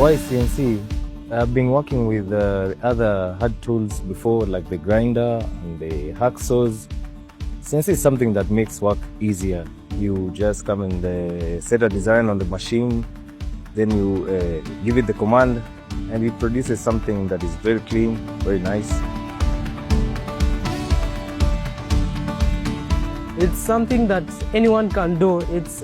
Why CNC? I've been working with other hard tools before, like the grinder and the hacksaws. CNC is something that makes work easier. You just come and set a design on the machine, then you give it the command, and it produces something that is very clean, very nice. It's something that anyone can do. It's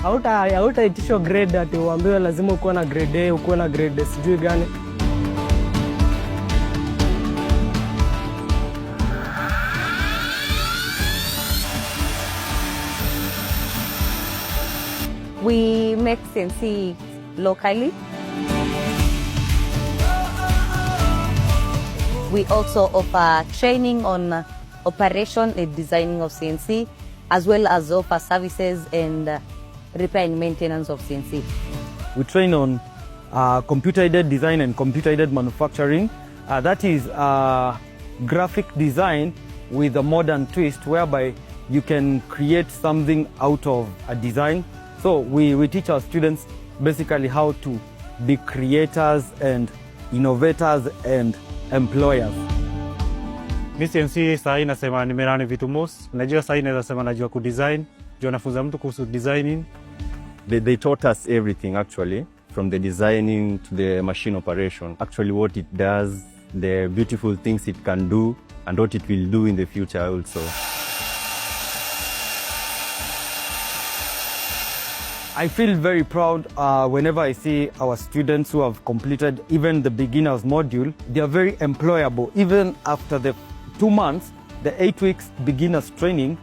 hautaitisho grade ati uambiwe lazima ukuwe na grade A, ukuwe na grade sijui gani. We make CNC locally. We also offer training on operation and designing of CNC, as well as offer services and repair and maintenance of CNC. We train on computer-aided design and computer-aided manufacturing. That is graphic design with a modern twist, whereby you can create something out of a design. So we teach our students basically how to be creators and innovators and employers. CNC saa hii nasema nimerani vitu most. Najua saa hii naweza sema najua kudesign. Jua nafunza mtu kuhusu designing. They taught us everything actually, from the designing to the machine operation. Actually what it does, the beautiful things it can do, and what it will do in the future also. I feel very proud whenever I see our students who have completed even the beginners module. They are very employable. Even after the 2 months, the 8 weeks beginners training,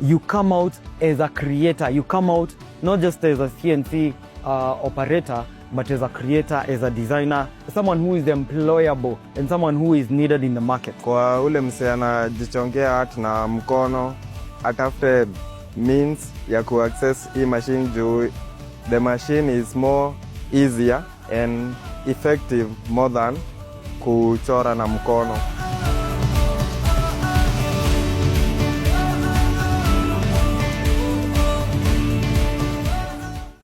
you come out as a creator. You come out not just as a CNC operator, but as a creator, as a designer, someone who is employable and someone who is needed in the market. Kwa ule mse anajichongea art na mkono, atafute means ya ku-access hii machine juu the machine is more easier and effective more than kuchora na mkono.